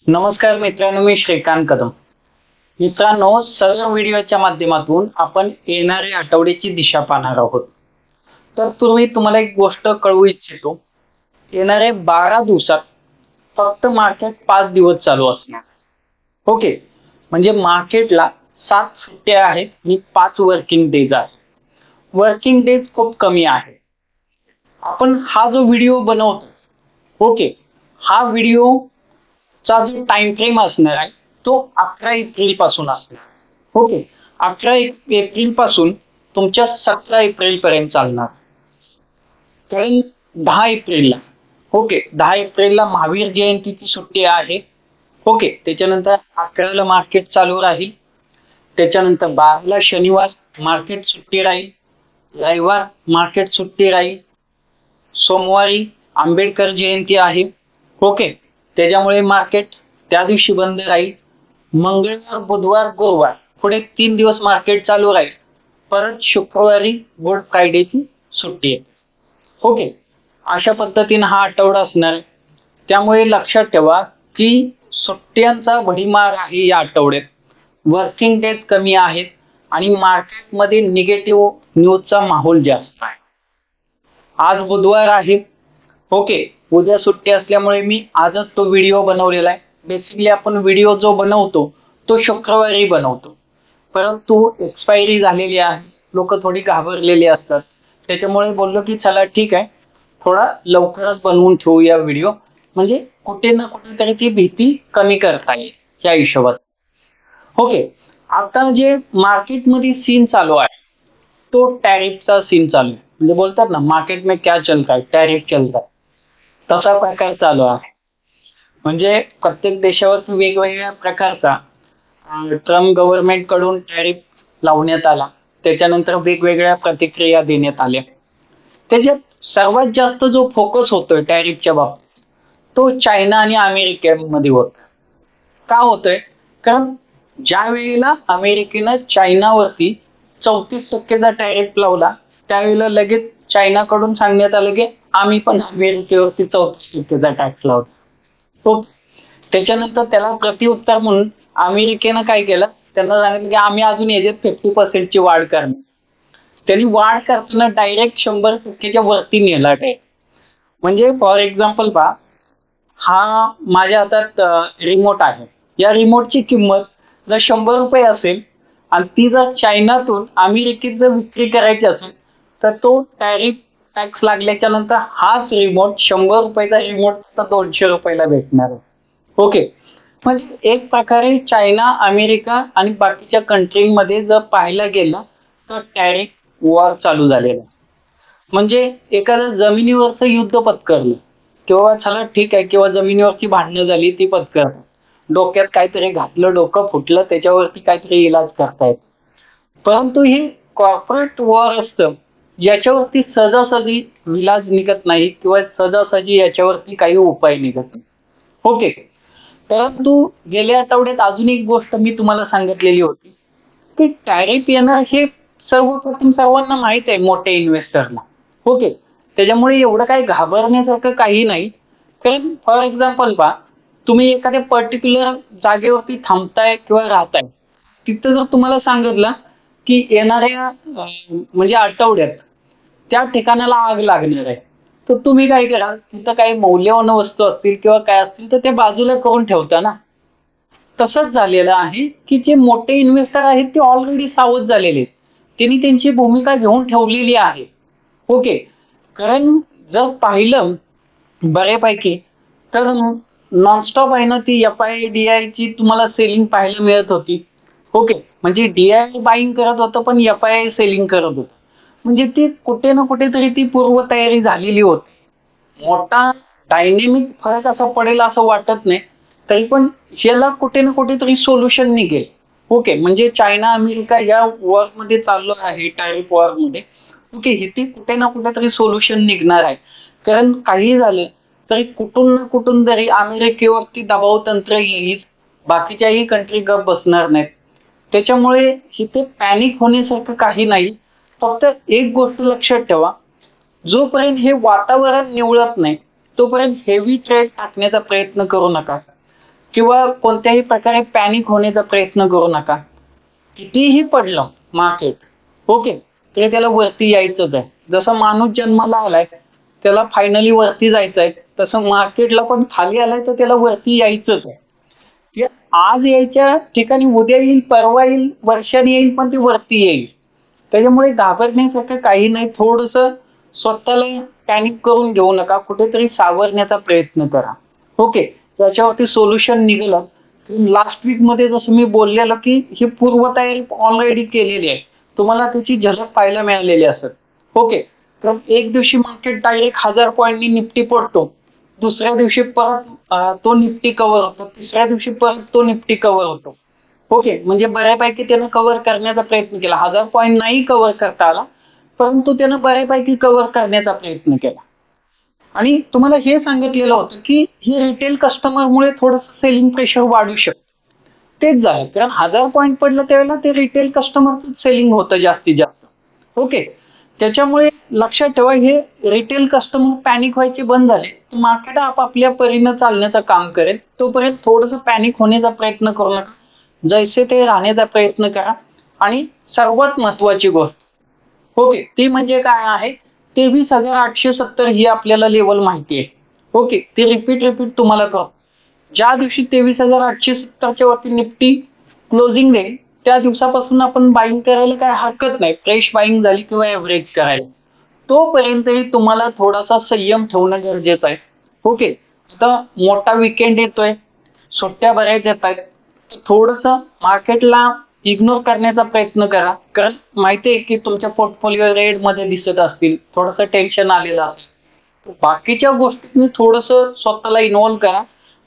नमस्कार मित्रांनो, मी श्रीकांत कदम. मित्रांनो, सर्व व्हिडिओच्या माध्यमातून आपण येणाऱ्या आठवड्याची दिशा पाहणार आहोत. तर पूर्वी तुम्हाला एक गोष्ट कळवू इच्छितो. येणाऱ्या 12 दिवसात फक्त मार्केट 5 दिवस चालू असणार. ओके, म्हणजे मार्केटला 7 सुट्ट्या आहेत आणि 5 वर्किंग डेज आहेत. वर्किंग डेज खूप कमी आहे. आपण हा जो व्हिडिओ बनवतो, ओके, हा व्हिडिओ चा जो टाइम फ्रेम असणार आहे तो 11 एप्रिल पासून असणार. ओके, 11 एप्रिल पासून तुमच्या 17 एप्रिल पर्यंत चालणार. कारण 10 एप्रिलला, ओके, 10 एप्रिलला महावीर जयंतीची सुट्टी आहे. ओके, त्याच्यानंतर 11ला मार्केट चालू राहील. त्याच्यानंतर 12ला शनिवार मार्केट सुट्टी राहील. रविवार मार्केट सुट्टी राहील. सोमवारी आंबेडकर जयंती आहे. ओके, त्याच्यामुळे मार्केट त्या दिवशी बंद राहील. मंगळवार, बुधवार, गुरुवार पुढे 3 दिवस मार्केट चालू राहील. परत शुक्रवारी गुड फ्रायडेची सुट्टी आहे. ओके, अशा पद्धतीने हा आठवडा असणार आहे. त्यामुळे लक्षात ठेवा की सुट्ट्यांचा भडीमार आहे या आठवड्यात. वर्किंग डेज कमी आहेत आणि मार्केटमध्ये निगेटिव्ह न्यूजचा माहोल जास्त आहे. आज बुधवार आहे. ओके, उद्या सुट्टी असल्यामुळे मी आजच तो व्हिडिओ बनवलेला आहे. बेसिकली आपण व्हिडिओ जो बनवतो तो शुक्रवारी बनवतो, परंतु एक्सपायरी झालेली आहे. लोक थोडी घाबरलेली असतात. त्याच्यामुळे बोललो की चला ठीक आहे, थोडा लवकरच बनवून ठेवूया व्हिडिओ, म्हणजे कुठे ना कुठेतरी ती भीती कमी करता येईल या हिशोबात. ओके, आता जे मार्केटमध्ये सीन चालू आहे तो टॅरिफचा सीन चालू आहे. म्हणजे बोलतात ना, मार्केट में क्या चल रहा है, टॅरिफ चल रहा है, तसा प्रकार चालू आहे. म्हणजे प्रत्येक देशावर वेगवेगळ्या प्रकारचा ट्रम्प गव्हर्नमेंट कडून टॅरिफ लावण्यात आला. त्याच्यानंतर वेगवेगळ्या प्रतिक्रिया देण्यात आल्या. त्याच्यात सर्वात जास्त जो फोकस होतोय टॅरिफच्या बाबतीत तो चायना आणि अमेरिकेमध्ये होत. का होतोय? कारण ज्या वेळेला अमेरिकेनं चायनावरती 34% टॅरिफ लावला, त्यावेळेला लगेच चायनाकडून सांगण्यात आलं की आम्ही पण अमेरिकेवरती 34% टॅक्स लावतो. तो त्याच्यानंतर त्याला प्रतिउत्तर म्हणून अमेरिकेनं काय केलं, त्यांना सांगितलं की आम्ही अजून याच्यात 50% वाढ करणार. त्यांनी वाढ करताना डायरेक्ट 100%च्या वरती नेला टॅक्स. म्हणजे फॉर एक्झाम्पल पहा, हा माझ्या हातात रिमोट आहे. या रिमोटची किंमत जर 100 रुपये असेल आणि ती जर चायनातून अमेरिकेत जर विक्री करायची असेल तर तो टॅरिफ टॅक्स लागल्याच्या नंतर हाच रिमोट 100 रुपयाचा रिमोट 200 रुपयाला भेटणार आहे. ओके, म्हणजे एक प्रकारे चायना, अमेरिका आणि बाकीच्या कंट्रीमध्ये जर पाहायला गेलं तर टॅरिफ वॉर चालू झालेला. म्हणजे एखादं जमिनीवरचं युद्ध पत्करलं किंवा चला ठीक आहे, किंवा जमिनीवरची भांडणं झाली ती पत्करतात. डोक्यात काहीतरी घातलं, डोकं फुटलं, त्याच्यावरती काहीतरी इलाज करतायत. परंतु हे कॉर्पोरेट वॉर असतं, याच्यावरती सहजासहजी विलाज निघत नाही किंवा सहजासहजी याच्यावरती काही उपाय निघत नाही. ओके, परंतु गेल्या आठवड्यात अजून एक गोष्ट मी तुम्हाला सांगितलेली होती की टॅरिफ येणार हे सर्वप्रथम सर्वांना माहित आहे, मोठ्या इन्व्हेस्टरला. ओके, त्याच्यामुळे एवढं काही घाबरण्यासारखं काही नाही. कारण फॉर एक्झाम्पल पहा, तुम्ही एखाद्या पर्टिक्युलर जागेवरती थांबताय किंवा राहताय, तिथं जर तुम्हाला सांगितलं की येणाऱ्या म्हणजे आठवड्यात त्या ठिकाणाला आग लागणार आहे, तर तुम्ही काय कराल? तिथं काही मौल्यवान वस्तू असतील किंवा काय असतील तर ते बाजूला करून ठेवता ना. तसंच झालेलं आहे की जे मोठे इन्व्हेस्टर आहेत ते ऑलरेडी सावध झालेले आहेत. त्यांनी त्यांची भूमिका घेऊन ठेवलेली आहे. ओके, कारण जर पाहिलं बऱ्यापैकी तर नॉनस्टॉप आहे ना, ती FIDI ची तुम्हाला सेलिंग पाहायला मिळत होती. ओके, म्हणजे DI बाईंग करत होतं पण FII सेलिंग करत होतं. म्हणजे ती कुठे ना कुठेतरी ती पूर्वतयारी झालेली होती. मोठा डायनेमिक फरक असा पडेल असं वाटत नाही, तरी पण याला कुठे ना कुठेतरी सोल्युशन निघेल. ओके, म्हणजे चायना अमेरिका या वॉर मध्ये चाललो आहे, टॅरिफ वॉर मध्ये. ओके, इथे कुठे ना कुठेतरी सोल्युशन निघणार आहे. कारण काही झालं तरी कुठून ना कुठून तरी अमेरिकेवरती दबाव तंत्र येईल, बाकीच्याही कंट्री गप बसणार नाहीत. त्याच्यामुळे इथे पॅनिक होण्यासारखं काही नाही. फक्त एक गोष्ट लक्षात ठेवा, जोपर्यंत हे वातावरण निवळत नाही तोपर्यंत हेवी ट्रेड टाकण्याचा प्रयत्न करू नका. किंवा कोणत्याही प्रकारे पॅनिक होण्याचा प्रयत्न करू नका. कितीही पडलं मार्केट, ओके, तरी त्याला वरती यायचंच आहे. जसं माणूस जन्माला आलाय त्याला फायनली वरती जायचं आहे, तसं मार्केटला पण खाली आलाय तर त्याला वरती यायचंच आहे. ते आज यायच्या ठिकाणी उद्या येईल, परवा येईल, वर्षाने येईल, पण ते वरती येईल. त्याच्यामुळे घाबरण्यासारखं काही नाही. थोडंसं स्वतःला पॅनिक करून घेऊ नका, कुठेतरी सावरण्याचा प्रयत्न करा. ओके, त्याच्यावरती सोल्युशन निघालं. लास्ट वीक मध्ये जसं मी बोललेलं की ही पूर्वतयारी ऑलरेडी केलेली आहे, तुम्हाला त्याची झलक पाहायला मिळालेली असेल. ओके, तर एक दिवशी मार्केट डायरेक्ट 1000 पॉईंटनी निफ्टी पडतो, दुसऱ्या दिवशी परत तो निफ्टी कव्हर होतो, तिसऱ्या दिवशी परत तो निफ्टी कव्हर होतो. ओके, म्हणजे बऱ्यापैकी त्यानं कव्हर करण्याचा प्रयत्न केला. 1000 पॉईंट नाही कव्हर करता आला, परंतु त्यानं बऱ्यापैकी कव्हर करण्याचा प्रयत्न केला. आणि तुम्हाला हे सांगितलेलं होतं की हे रिटेल कस्टमरमुळे थोडंसं सेलिंग प्रेशर वाढू शकतं. तेच झालं, कारण 1000 पॉईंट पडलं त्यावेळेला ते रिटेल कस्टमरचं सेलिंग होतं जास्तीत जास्त. ओके, त्याच्यामुळे लक्षात ठेवा, हे रिटेल कस्टमर पॅनिक व्हायचे बंद झाले, मार्केट आपापल्या परीनं चालण्याचं काम करेल. तोपर्यंत थोडंसं पॅनिक होण्याचा प्रयत्न करू नका, जैसे ते राहण्याचा प्रयत्न करा. आणि सर्वात महत्वाची गोष्ट, ओके, ती म्हणजे काय आहे, 23,870 ही आपल्याला लेवल माहिती आहे. ओके, ती रिपीट तुम्हाला करतो. ज्या दिवशी 23,870च्या वरती निफ्टी क्लोजिंग देईल त्या दिवसापासून आपण बाईंग करायला काय हरकत नाही, फ्रेश बाईंग झाली किंवा एव्हरेज करायला. तोपर्यंतही तुम्हाला थोडासा संयम ठेवणं गरजेचं आहे. ओके, आता मोठा विकेंड येतोय, सुट्ट्या बऱ्याच येत आहेत, तर थोडंसं मार्केटला इग्नोर करण्याचा प्रयत्न करा. कारण माहिती आहे की तुमच्या पोर्टफोलिओ रेड मध्ये दिसत असतील, थोडंसं टेन्शन आलेलं असेल, बाकीच्या गोष्टींनी थोडंसं स्वतःला इन्व्हॉल्व करा,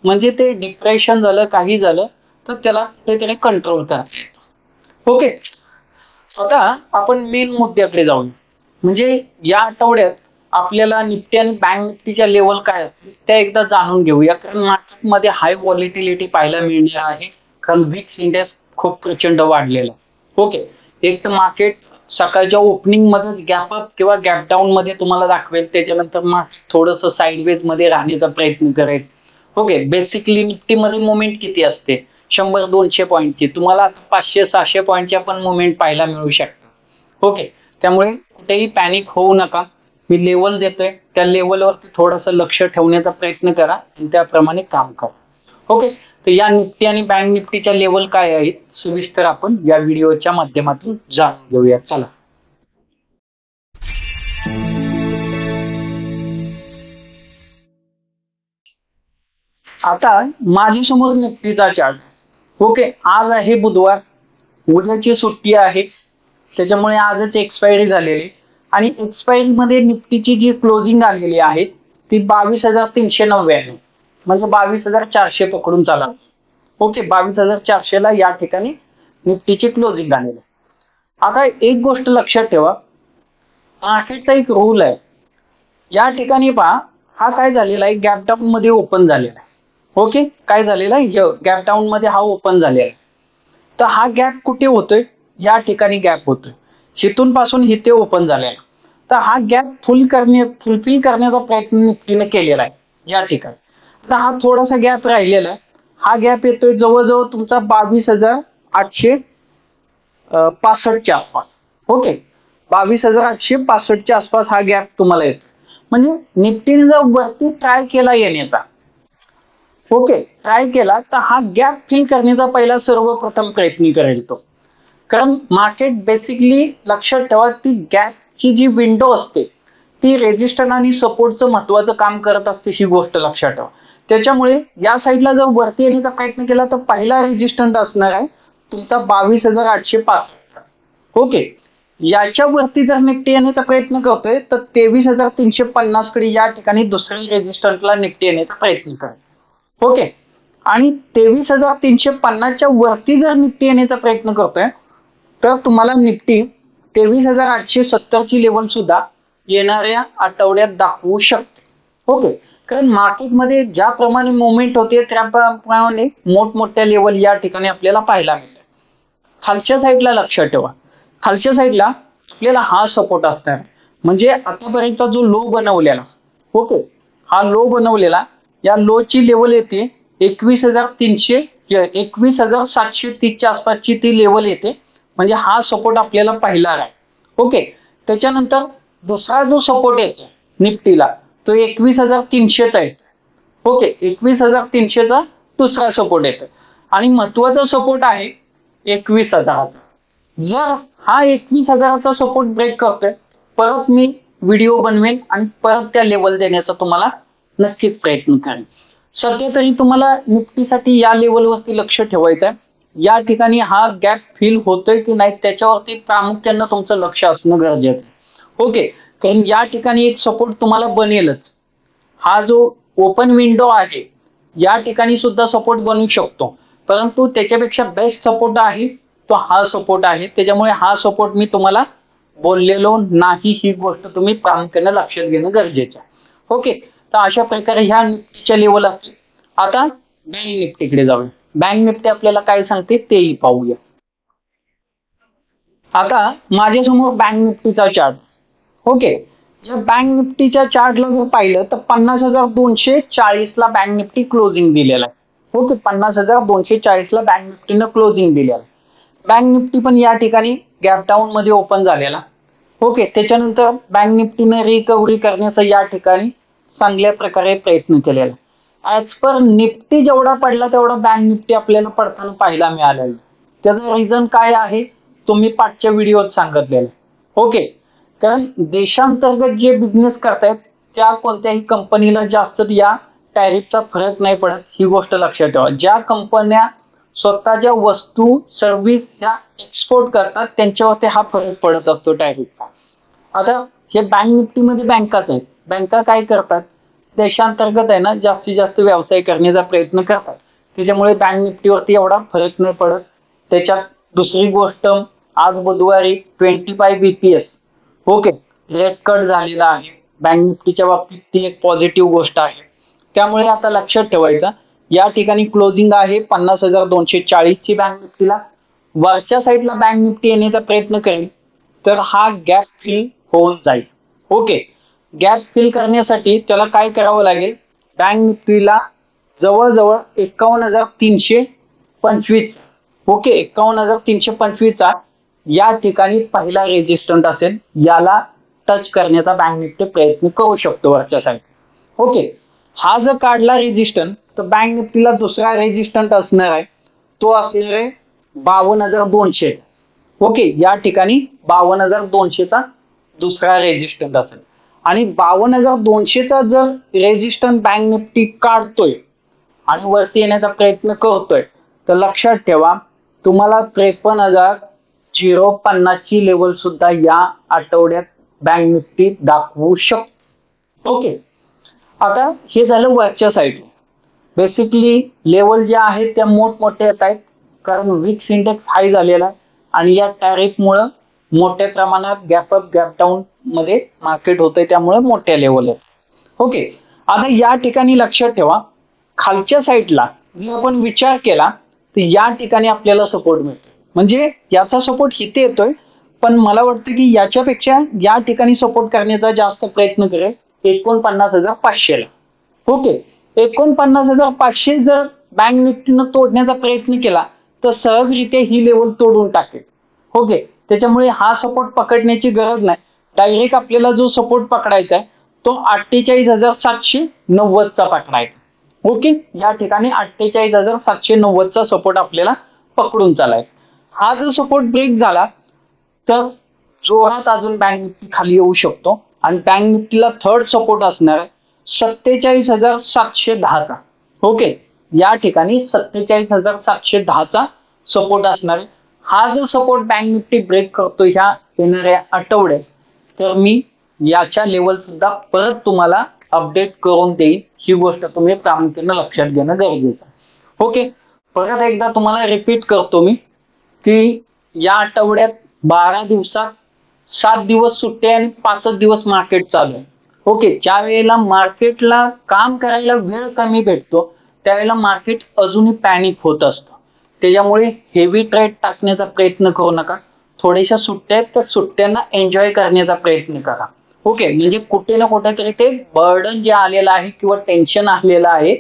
म्हणजे ते डिप्रेशन झालं काही झालं तर त्याला कुठेतरी कंट्रोल करा. ओके, आता आपण मेन मुद्द्याकडे जाऊ. म्हणजे या आठवड्यात आपल्याला निफ्टी आणि बँक निफ्टीच्या लेवल काय असतील त्या एकदा जाणून घेऊया. कारण मार्केटमध्ये हाय व्हॉलिटिलिटी पाहायला मिळणार आहे, कारण विक्स इंडेक्स खूप प्रचंड वाढलेला. ओके, एक तर मार्केट सकाळच्या ओपनिंग मध्ये गॅप अप किंवा गॅप डाऊन मध्ये तुम्हाला दाखवेल, त्याच्यानंतर मार्केट थोडंसं साईडवेज मध्ये राहण्याचा प्रयत्न करेल. ओके, बेसिकली निफ्टी मध्ये मुवमेंट किती असते, 100-200 पॉईंटची, तुम्हाला 500-600 पॉईंटच्या पण मुवमेंट पाहायला मिळू शकतात. ओके, त्यामुळे कुठेही पॅनिक होऊ नका. मी लेवल देतोय त्या लेवलवरती थोडंसं लक्ष ठेवण्याचा प्रयत्न करा आणि त्याप्रमाणे काम करा. ओके, तर या निफ्टी आणि बँक निफ्टीच्या लेवल काय आहेत सविस्तर आपण या व्हिडिओच्या माध्यमातून जाणून घेऊया. चला. आता माझ्या समोर निफ्टीचा चार्ट. ओके, आज आहे बुधवार, उद्याची सुट्टी आहे, त्याच्यामुळे आजच एक्सपायरी झालेली आणि एक्सपायरी मध्ये निफ्टीची जी क्लोजिंग आलेली आहे ती 22,399, म्हणजे 22,400 पकडून चाला. ओके, 22,400 ला या ठिकाणी निफ्टीची क्लोजिंग आलेली. आता एक गोष्ट लक्षात ठेवा, मार्केटचा एक रूल आहे. या ठिकाणी पहा, हा काय झालेला आहे, गॅप डाऊन मध्ये ओपन झालेला आहे. ओके, काय झालेला आहे, गॅप डाऊन मध्ये हा ओपन झालेला आहे. तर हा गॅप कुठे होतोय, या ठिकाणी गॅप होतोय, हिथून पासून इथे ओपन झालेला. तर हा गॅप फुलफिल करण्याचा प्रयत्न निफ्टीने केलेला आहे या ठिकाणी. तर हा थोडासा गॅप राहिलेला आहे. हा गॅप येतोय जवळजवळ तुमचा 22,865च्या आसपास. ओके, 22,865च्या आसपास हा गॅप तुम्हाला येतो. म्हणजे निफ्टीने जर वरती ट्राय केला येण्याचा, ओके, ट्राय केला तर हा गॅप फिल करण्याचा पहिला सर्वप्रथम प्रयत्न करेल तो. कारण मार्केट बेसिकली लक्षात ठेवा, ती गॅपची जी विंडो असते ती रेजिस्टन्स आणि सपोर्टचं महत्वाचं काम करत असते, ही गोष्ट लक्षात ठेवा. त्याच्यामुळे या साईडला जर वरती येण्याचा प्रयत्न केला तर पहिला रेजिस्टन्स असणार आहे तुमचा 22,865. ओके, याच्या वरती जर निफ्टी येण्याचा प्रयत्न करतोय तर 23,350 कडे या ठिकाणी दुसऱ्या रेजिस्टन्सला निफ्टी येण्याचा प्रयत्न करेल. ओके, आणि 23,350च्या वरती जर निफ्टी येण्याचा प्रयत्न करतोय तर तुम्हाला निफ्टी 23,870 ची लेवल सुद्धा येणाऱ्या आठवड्यात दाखवू शकते. ओके, कारण मार्केटमध्ये ज्याप्रमाणे मुवमेंट होते त्याप्रमाणे मोठमोठ्या लेवल या ठिकाणी आपल्याला पाहायला मिळतात. खालच्या साईडला लक्षात ठेवा, खालच्या साईडला आपल्याला हा सपोर्ट असणार, म्हणजे आतापर्यंत जो लो बनवलेला, ओके, हा लो बनवलेला, या लो ची लेवल येते 21,300 21,730च्या आसपासची ती लेवल येते, म्हणजे हा सपोर्ट आपल्याला पहिला आहे. ओके, त्याच्यानंतर दुसरा जो सपोर्ट येतो निफ्टीला तो 21,300चा येतो. ओके, 21,300चा दुसरा सपोर्ट येतो आणि महत्वाचा सपोर्ट आहे 21,000चा. जर हा 21,000चा सपोर्ट ब्रेक करतोय, परत मी व्हिडिओ बनवेन आणि परत त्या लेवल देण्याचा तुम्हाला नक्कीच प्रयत्न करेन. सध्या तरी तुम्हाला निफ्टीसाठी या लेवलवरती लक्ष ठेवायचं आहे. या ठिकाणी हा गॅप फिल होतोय की नाही त्याच्यावरती प्रामुख्याने तुमचं लक्ष असणं गरजेचं आहे. ओके, कारण या ठिकाणी एक सपोर्ट तुम्हाला बनेलच. हा जो ओपन विंडो आहे या ठिकाणी सुद्धा सपोर्ट बनवू शकतो, परंतु त्याच्यापेक्षा बेस्ट सपोर्ट आहे तो हा सपोर्ट आहे. त्याच्यामुळे हा सपोर्ट मी तुम्हाला बोललेलो नाही, ही गोष्ट तुम्ही प्रामुख्याने लक्षात घेणं गरजेचं आहे. ओके, तर अशा प्रकारे ह्या निफ्टीच्या लेवल असतील. आता बँक निफ्टीकडे जाऊया. बँक निफ्टी आपल्याला काय सांगते तेही पाहूया. आता माझ्यासमोर बँक निफ्टीचा चार्ट. ओके, या बँक निफ्टीच्या चार्टला जर पाहिलं तर 50,240 ला बँक निफ्टी क्लोजिंग दिलेला आहे. ओके, 50,240 ला बँक निफ्टीनं क्लोजिंग दिलेला आहे. बँक निफ्टी पण या ठिकाणी गॅप डाऊन मध्ये ओपन झालेला. ओके, त्याच्यानंतर बँक निफ्टीने रिकव्हरी करण्याचा या ठिकाणी चांगल्या प्रकारे प्रयत्न केलेला. ऍज पर निफ्टी जेवढा पडला तेवढा बँक निफ्टी आपल्याला पडताना पाहायला मिळालेला. त्याचं रिझन काय आहे तुम्ही पाठच्या व्हिडिओत सांगितलेलं. ओके, कारण देशांतर्गत जे बिझनेस करतायत त्या कोणत्याही कंपनीला जास्त या टॅरिफचा फरक नाही पडत, ही गोष्ट लक्षात ठेवा. ज्या कंपन्या स्वतःच्या वस्तू सर्व्हिस ह्या एक्सपोर्ट करतात त्यांच्यावरती हा फरक पडत असतो टॅरिफचा. आता हे बँक निफ्टीमध्ये बँकाच आहेत. बँका काय करतात, देशांतर्गत आहे ना जास्तीत जास्त व्यवसाय करण्याचा प्रयत्न करतात, त्याच्यामुळे बँक निफ्टीवरती एवढा फरक नाही पडत. त्याच्यात दुसरी गोष्ट, आज बुधवारी 25 BPS ओके रेट कट झालेला आहे बँक निफ्टीच्या बाबतीत, ती एक पॉझिटिव्ह गोष्ट आहे. त्यामुळे आता लक्षात ठेवायचं, या ठिकाणी क्लोजिंग आहे 50,240 ची बँक निफ्टीला. वरच्या साईडला बँक निफ्टी येण्याचा प्रयत्न करेल तर हा गॅप फिल होऊन जाईल. ओके, गॅप फिल करण्यासाठी त्याला काय करावं लागेल, बँक निफ्टीला जवळजवळ 51,325 ओके 51,325 चा या ठिकाणी पहिला रेजिस्टंट असेल, याला टच करण्याचा बँक निफ्टी प्रयत्न करू शकतो वरच्या साईड. ओके, हा जर काढला रेजिस्टंट तर बँक निफ्टीला दुसरा रेजिस्टंट असणार आहे, तो असणार आहे 52,200. ओके, या ठिकाणी 52,200 चा दुसरा रेजिस्टंट असेल आणि 52,200 चा जर रेजिस्टंट बँक निफ्टी काढतोय आणि वरती येण्याचा प्रयत्न करतोय तर लक्षात ठेवा तुम्हाला 53,050 ची लेवल सुद्धा या आठवड्यात बँक निफ्टी दाखवू शकतो. ओके, आता हे झालं वरच्या साईडला. बेसिकली लेवल जे आहेत त्या मोठमोठे येत आहेत, कारण विक्स इंडेक्स हाय झालेला आहे आणि या टॅरिफमुळे मोठ्या प्रमाणात गॅप अप गॅप डाऊन मध्ये मार्केट होतंय, त्यामुळे मोठ्या लेवल आहेत. ओके, आता या ठिकाणी लक्षात ठेवा खालच्या साईडला जर आपण विचार केला तर या ठिकाणी आपल्याला सपोर्ट मिळतो, म्हणजे याचा सपोर्ट इथे येतोय, पण मला वाटतं की याच्यापेक्षा या ठिकाणी सपोर्ट करण्याचा जास्त प्रयत्न करेल 49,500 ला. ओके, 49,500 जर बँक निफ्टीनं तोडण्याचा प्रयत्न केला तर सहजरित्या ही लेवल तोडून टाकेल. ओके, त्याच्यामुळे हा सपोर्ट पकडण्याची गरज नाही. डायरेक्ट आपल्याला जो सपोर्ट पकडायचा आहे तो 48,790 चा पकडायचा. ओके, या ठिकाणी 48,790 चा सपोर्ट आपल्याला पकडून चालायचा. हा जर सपोर्ट ब्रेक झाला तर जोरात अजून बँक निफ्टी खाली येऊ शकतो आणि बँक निफ्टीला थर्ड सपोर्ट असणार आहे 47,710 चा. ओके, या ठिकाणी 47,710 चा सपोर्ट असणार आहे. हा जर सपोर्ट बँक निफ्टी ब्रेक करतो ह्या येणाऱ्या आठवड्यात तर मी याच्या लेवल सुद्धा परत तुम्हाला अपडेट करून देईल, ही गोष्ट तुम्ही प्रामुख्याने लक्षात घेणं गरजेचं आहे. ओके, परत एकदा तुम्हाला रिपीट करतो मी की या आठवड्यात 12 दिवसात 7 दिवस सुट्टे आणि 5 दिवस मार्केट चालू आहे. ओके, ज्या वेळेला मार्केटला काम करायला वेळ कमी भेटतो त्यावेळेला मार्केट अजूनही पॅनिक होत असतं, त्याच्यामुळे हेवी ट्रेड टाकण्याचा प्रयत्न करू नका. थोड्याशा सुट्ट्या आहेत तर सुट्ट्यांना एन्जॉय करण्याचा प्रयत्न करा. ओके, म्हणजे कुठे ना कुठेतरी ते बर्डन जे आलेलं आहे किंवा टेन्शन आलेलं आहे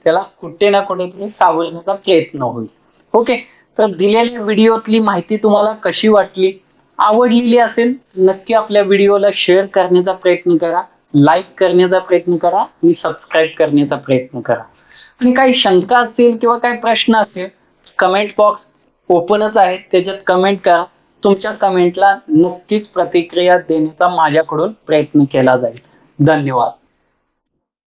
त्याला कुठे ना कुठेतरी सावरण्याचा प्रयत्न होईल. ओके, तर दिलेल्या व्हिडिओतली माहिती तुम्हाला कशी वाटली? आवडलेली असेल नक्की आपल्या व्हिडिओला शेअर करण्याचा प्रयत्न करा, लाईक करण्याचा प्रयत्न करा आणि सबस्क्राईब करण्याचा प्रयत्न करा. आणि काही शंका असेल किंवा काही प्रश्न असेल, कमेंट बॉक्स ओपनच आहे, त्याच्यात कमेंट करा. तुमच्या कमेंटला नक्कीच प्रतिक्रिया देण्याचा माझ्याकडून प्रयत्न केला जाईल. धन्यवाद.